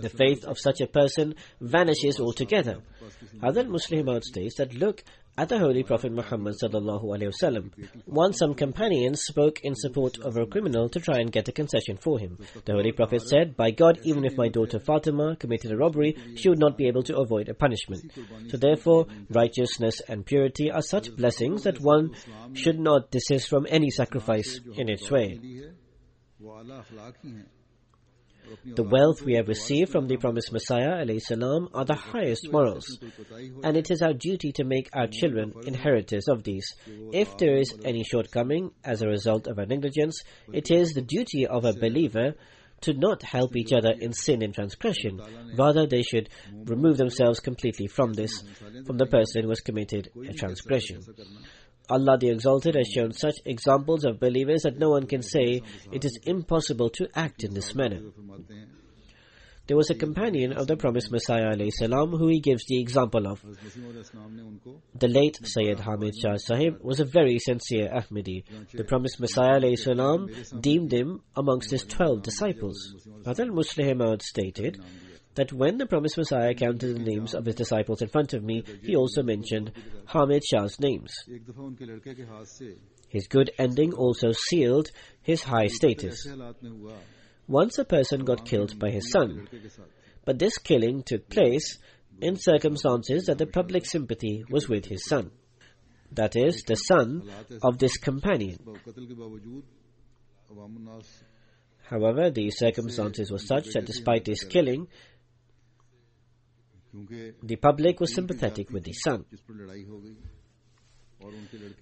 The faith of such a person vanishes altogether. Hazrat Musleh Maud states that look at the Holy Prophet Muhammad sallallahu alaihi wasallam. Once some companions spoke in support of a criminal to try and get a concession for him. The Holy Prophet said, "By God, even if my daughter Fatima committed a robbery, she would not be able to avoid a punishment." So therefore, righteousness and purity are such blessings that one should not desist from any sacrifice in its way. The wealth we have received from the promised Messiah alayhi salam are the highest morals, and it is our duty to make our children inheritors of these. If there is any shortcoming as a result of our negligence, it is the duty of a believer to not help each other in sin and transgression. Rather, they should remove themselves completely from the person who has committed a transgression. Allah the Exalted has shown such examples of believers that no one can say it is impossible to act in this manner. There was a companion of the promised Messiah alayhi salam who he gives the example of. The late Sayyid Hamid Shah Sahib was a very sincere Ahmadi. The promised Messiah alayhi salam deemed him amongst his 12 disciples. Hazrat Musleh Maud stated that when the promised Messiah counted the names of his disciples in front of me, he also mentioned Hamid Shah's names. His good ending also sealed his high status. Once a person got killed by his son, but this killing took place in circumstances that the public sympathy was with his son. That is, the son of this companion. However, the circumstances were such that despite his killing, the public was sympathetic with the son.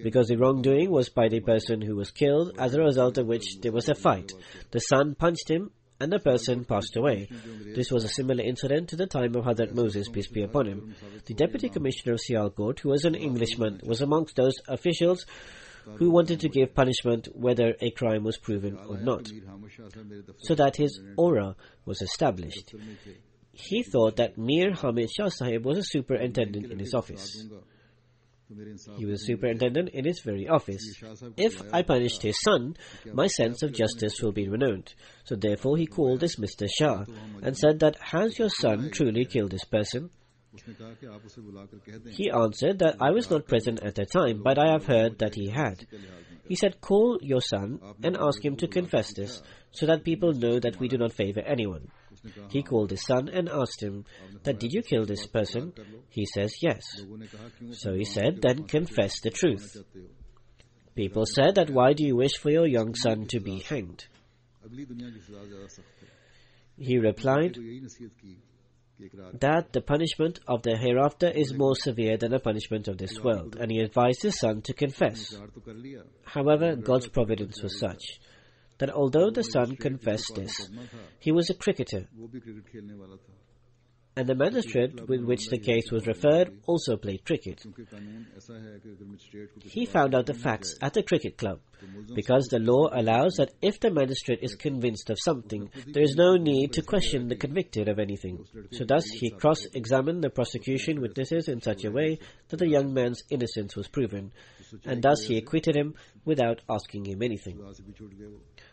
Because the wrongdoing was by the person who was killed, as a result of which there was a fight. The son punched him and the person passed away. This was a similar incident to the time of Hazrat Moses, peace be upon him. The Deputy Commissioner of Sialkot, who was an Englishman, was amongst those officials who wanted to give punishment whether a crime was proven or not, so that his aura was established. He thought that Mir Hamid Shah Sahib was a superintendent in his office. He was a superintendent in his very office. If I punished his son, my sense of justice will be renowned. So therefore he called this Mr. Shah and said that, has your son truly killed this person? He answered that I was not present at the time, but I have heard that he had. He said, call your son and ask him to confess this, so that people know that we do not favor anyone. He called his son and asked him that, did you kill this person? He says, yes. So he said, then confess the truth. People said that, why do you wish for your young son to be hanged? He replied that the punishment of the hereafter is more severe than the punishment of this world, and he advised his son to confess. However, God's providence was such that although the son confessed this, he was a cricketer, and the magistrate with which the case was referred also played cricket. He found out the facts at the cricket club, because the law allows that if the magistrate is convinced of something, there is no need to question the convicted of anything. So thus he cross-examined the prosecution witnesses in such a way that the young man's innocence was proven, and thus he acquitted him without asking him anything.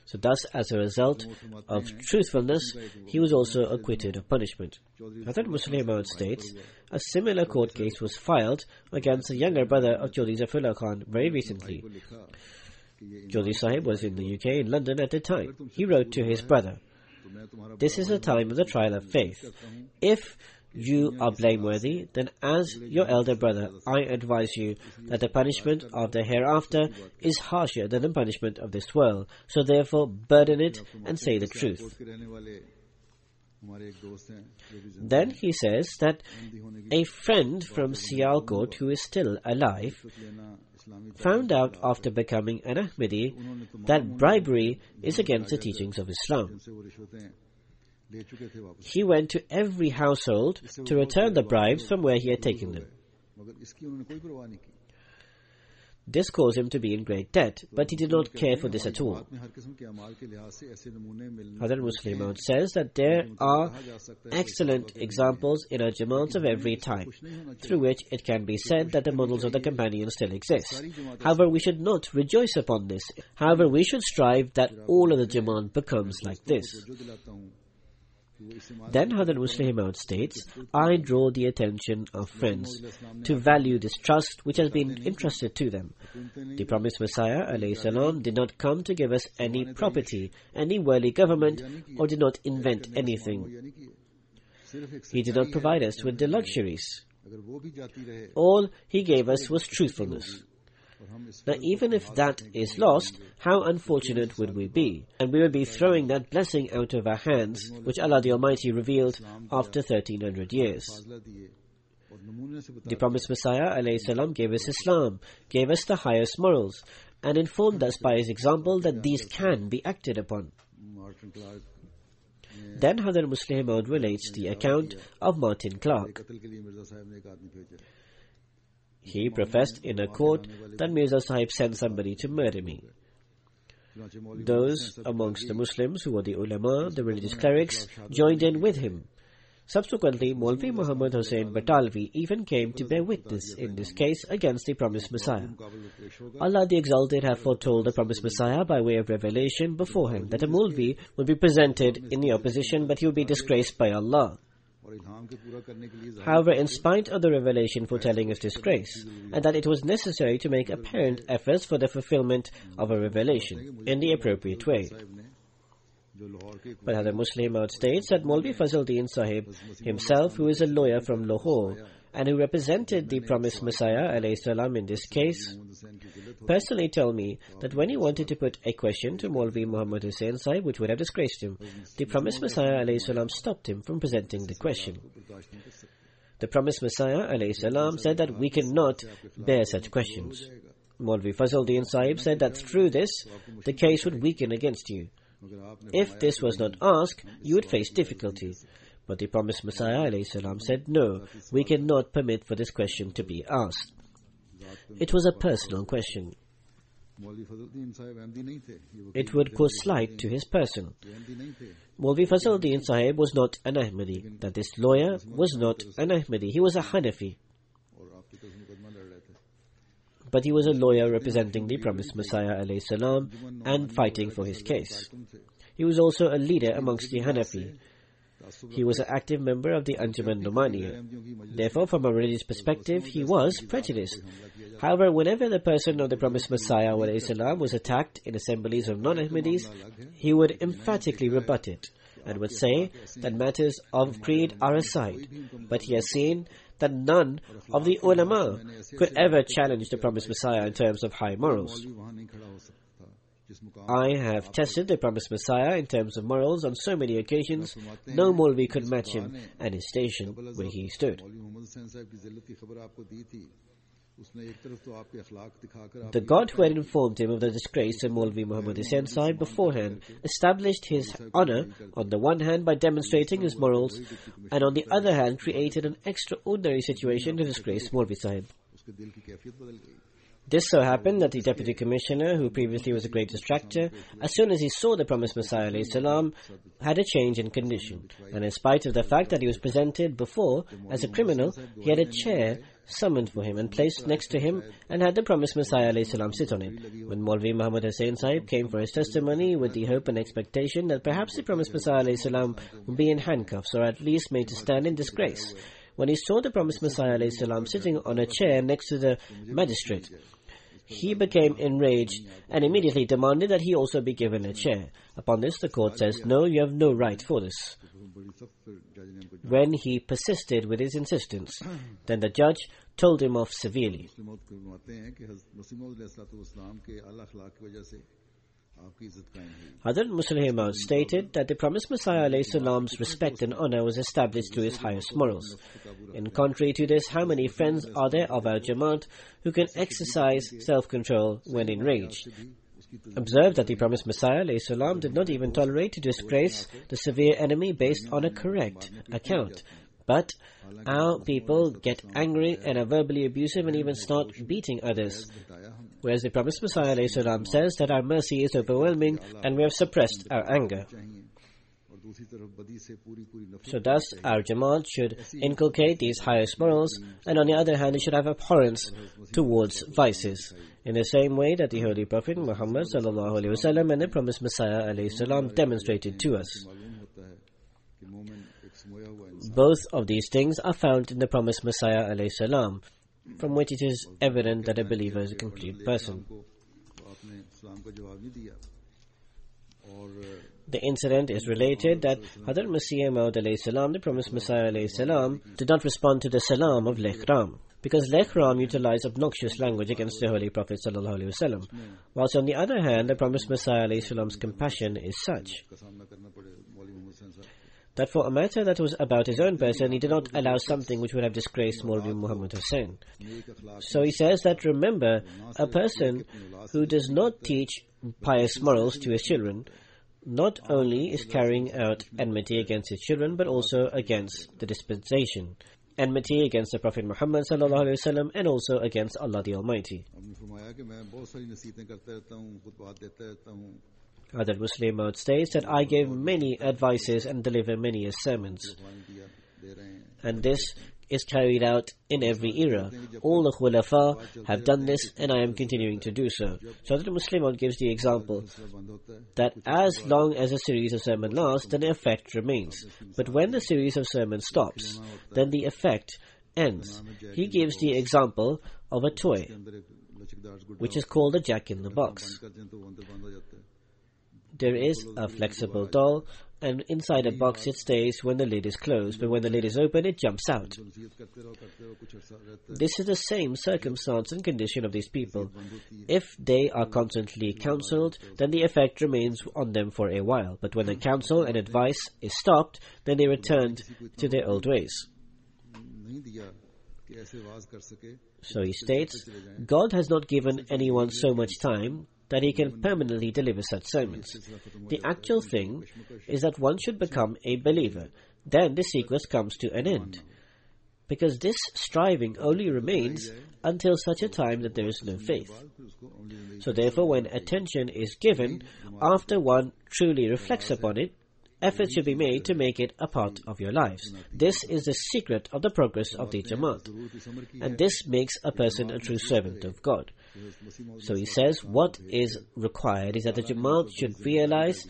So thus, as a result of truthfulness, he was also acquitted of punishment. Hazrat Musleh Maud states, a similar court case was filed against the younger brother of Chaudhry Zafrullah Khan very recently. Chaudhry Sahib was in the UK, in London at the time. He wrote to his brother, this is a time of the trial of faith. If you are blameworthy, then as your elder brother, I advise you that the punishment of the hereafter is harsher than the punishment of this world. So therefore, burden it and say the truth. Then he says that a friend from Sialkot who is still alive found out after becoming an Ahmadi that bribery is against the teachings of Islam. He went to every household to return the bribes from where he had taken them. This caused him to be in great debt, but he did not care for this at all. Hazrat Musleh Maud says that there are excellent examples in our Jamaats of every type, through which it can be said that the models of the companions still exist. However, we should not rejoice upon this. However, we should strive that all of the Jamaat becomes like this. Then Hazrat Musleh Maud states, I draw the attention of friends to value this trust which has been entrusted to them. The promised Messiah alayhi salam did not come to give us any property, any worldly government, or did not invent anything. He did not provide us with the luxuries. All he gave us was truthfulness. Now, even if that is lost, how unfortunate would we be? And we would be throwing that blessing out of our hands, which Allah the Almighty revealed after 1300 years. The promised Messiah ﷺ gave us Islam, gave us the highest morals, and informed us by his example that these can be acted upon. Then Hazrat Muslim Maud relates the account of Martin Clark. He professed in a court that Mirza Sahib sent somebody to murder me. Those amongst the Muslims who were the ulama, the religious clerics, joined in with him. Subsequently, Maulvi Muhammad Hussain Batalvi even came to bear witness in this case against the promised Messiah. Allah the Exalted had foretold the promised Messiah by way of revelation beforehand that a Maulvi would be presented in the opposition, but he would be disgraced by Allah. However, in spite of the revelation foretelling his disgrace, and that it was necessary to make apparent efforts for the fulfillment of a revelation in the appropriate way. But Hazrat Muslim Maud states that Maulvi Fazl-Din Sahib himself, who is a lawyer from Lahore and who represented the promised Messiah ﷺ in this case, personally told me that when he wanted to put a question to Maulvi Muhammad Hussain Sahib which would have disgraced him, the promised Messiah ﷺ stopped him from presenting the question. The promised Messiah ﷺ said that we cannot bear such questions. Maulvi Fazl-Din Sahib said that through this, the case would weaken against you. If this was not asked, you would face difficulty. But the promised Messiah ﷺ said, no, we cannot permit for this question to be asked. It was a personal question. It would cause slight to his person. Maulvi Fazl-Din Sahib was not an Ahmadi. That this lawyer was not an Ahmadi. He was a Hanafi. But he was a lawyer representing the promised Messiah ﷺ and fighting for his case. He was also a leader amongst the Hanafi. He was an active member of the Anjuman Numaniya. Therefore, from a religious perspective, he was prejudiced. However, whenever the person of the promised Messiah ﷺ was attacked in assemblies of non-Ahmadis, he would emphatically rebut it and would say that matters of creed are aside. But he has seen that none of the ulama could ever challenge the promised Messiah in terms of high morals. I have tested the promised Messiah in terms of morals on so many occasions, no Maulvi could match him and his station where he stood. The God who had informed him of the disgrace of Maulvi Muhammad Hussain Sahib beforehand established his honor on the one hand by demonstrating his morals, and on the other hand created an extraordinary situation to disgrace Maulvi Sahib. This so happened that the Deputy Commissioner, who previously was a great distractor, as soon as he saw the promised Messiah ﷺ, had a change in condition, and in spite of the fact that he was presented before as a criminal, he had a chair summoned for him and placed next to him and had the promised Messiah ﷺ sit on it. When Maulvi Muhammad Hussain Sahib came for his testimony with the hope and expectation that perhaps the promised Messiah ﷺ would be in handcuffs or at least made to stand in disgrace, when he saw the promised Messiah ﷺ sitting on a chair next to the magistrate, he became enraged and immediately demanded that he also be given a chair. Upon this, the court says, no, you have no right for this. When he persisted with his insistence, then the judge told him off severely. Hazrat Musleh Maud stated that the promised Messiah ﷺ's respect and honor was established through his highest morals. In contrary to this, how many friends are there of our Jamaat who can exercise self-control when enraged? Observe that the promised Messiah ﷺ did not even tolerate to disgrace the severe enemy based on a correct account. But our people get angry and are verbally abusive and even start beating others. Whereas the promised Messiah ﷺ says that our mercy is overwhelming and we have suppressed our anger. So thus our Jamaat should inculcate these highest morals, and on the other hand it should have abhorrence towards vices, in the same way that the Holy Prophet Muhammad ﷺ and the promised Messiah ﷺ demonstrated to us. Both of these things are found in the promised Messiah ﷺ, from which it is evident that a believer is a complete person. The incident is related that Hazrat Masih Maud alayhi salam, the promised Messiah alayhi salam, did not respond to the salam of Lekhram, because Lekhram utilized obnoxious language against the Holy Prophet sallallahu alaihi wasallam. Whilst on the other hand, the promised Messiah alayhi salam's compassion is such that for a matter that was about his own person, he did not allow something which would have disgraced Maulvi Muhammad Hussain. So he says that, remember, a person who does not teach pious morals to his children not only is carrying out enmity against his children, but also against the dispensation, enmity against the Prophet Muhammad sallallahu alaihi wasallam, and also against Allah the Almighty. Hazrat Muslim Maud states that I gave many advices and deliver many sermons, and this is carried out in every era. All the Khulafa have done this, and I am continuing to do so. So Hazrat Muslim Maud gives the example that as long as a series of sermons lasts, then the effect remains. But when the series of sermons stops, then the effect ends. He gives the example of a toy, which is called a jack-in-the-box. There is a flexible doll, and inside a box it stays when the lid is closed, but when the lid is open it jumps out. This is the same circumstance and condition of these people. If they are constantly counselled, then the effect remains on them for a while, but when the counsel and advice is stopped, then they return to their old ways. So he states, God has not given anyone so much time that he can permanently deliver such sermons. The actual thing is that one should become a believer. Then the sequence comes to an end. Because this striving only remains until such a time that there is no faith. So therefore, when attention is given, after one truly reflects upon it, effort should be made to make it a part of your lives. This is the secret of the progress of the Jamaat. And this makes a person a true servant of God. So he says, what is required is that the Jamaat should realize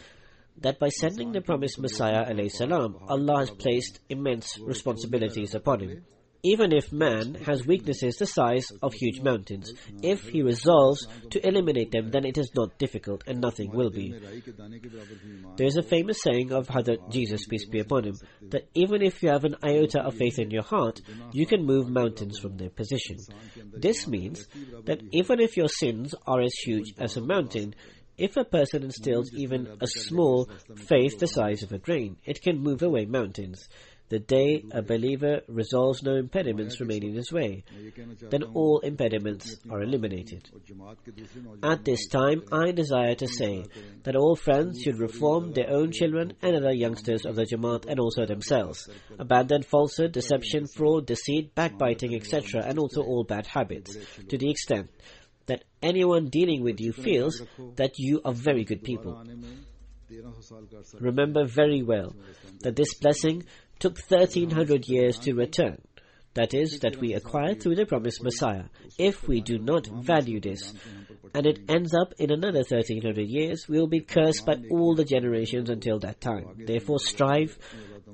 that by sending the promised Messiah alayhi salam, Allah has placed immense responsibilities upon him. Even if man has weaknesses the size of huge mountains, if he resolves to eliminate them, then it is not difficult and nothing will be. There is a famous saying of Hazrat Jesus, peace be upon him, that even if you have an iota of faith in your heart, you can move mountains from their position. This means that even if your sins are as huge as a mountain, if a person instills even a small faith the size of a grain, it can move away mountains. The day a believer resolves no impediments remain in his way, then all impediments are eliminated. At this time, I desire to say that all friends should reform their own children and other youngsters of the Jamaat and also themselves, abandon falsehood, deception, fraud, deceit, backbiting, etc., and also all bad habits, to the extent that anyone dealing with you feels that you are very good people. Remember very well that this blessing took 1300 years to return. That is, that we acquired through the promised Messiah. If we do not value this, and it ends up in another 1300 years, we will be cursed by all the generations until that time. Therefore strive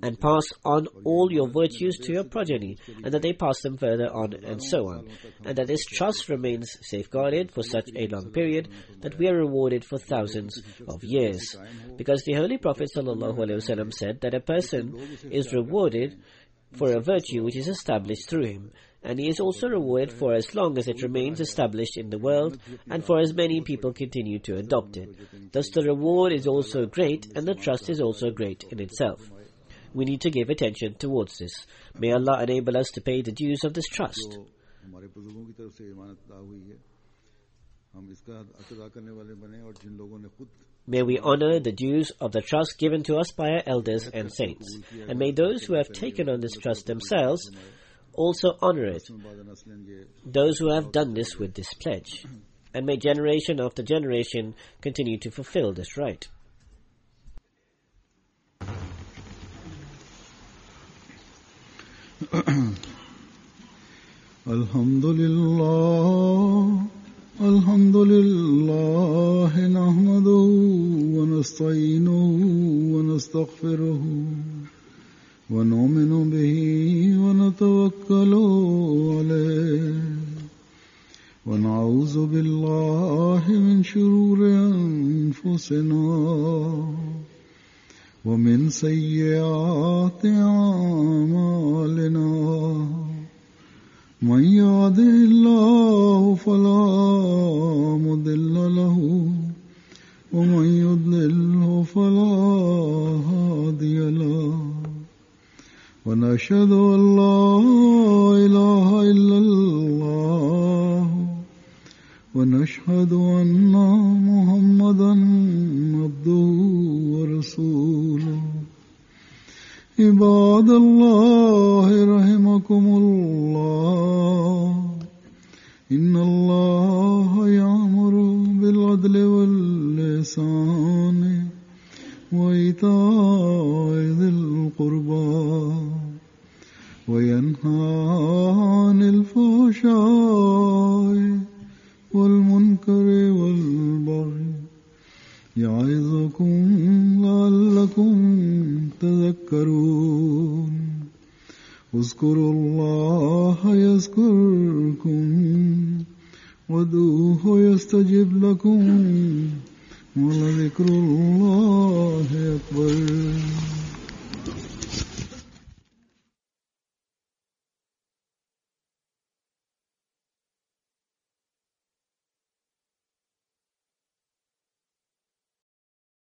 and pass on all your virtues to your progeny, and that they pass them further on, and so on. And that this trust remains safeguarded for such a long period that we are rewarded for thousands of years. Because the Holy Prophet ﷺ said that a person is rewarded for a virtue which is established through him, and he is also rewarded for as long as it remains established in the world, and for as many people continue to adopt it. Thus the reward is also great, and the trust is also great in itself. We need to give attention towards this. May Allah enable us to pay the dues of this trust. May we honor the dues of the trust given to us by our elders and saints. And may those who have taken on this trust themselves also honor it, those who have done this with this pledge. And may generation after generation continue to fulfill this right. Alhamdulillah, alhamdulillah, nahmaduhu wa nasta'inuhu wa nastaghfiruhu wa nu'minu bihi wa natawakkalu alayhi wa na'udhu billahi min shururi anfusina ومن سيئات أعمالنا من يهده الله فلا مضل له ومن يضلله فلا هادي له ونشهد أن لا إله إلا الله ونشهد أن محمدا عبده ورسوله عباد الله رحمكم الله إن الله يأمر بالعدل والإحسان وإيتاء ذي القربى وينهى عن الفحشاء والمنكر والبغي يعظكم لعلكم تذكرون اذكروا الله يذكركم وادعوه يستجب لكم ولذكر الله أكبر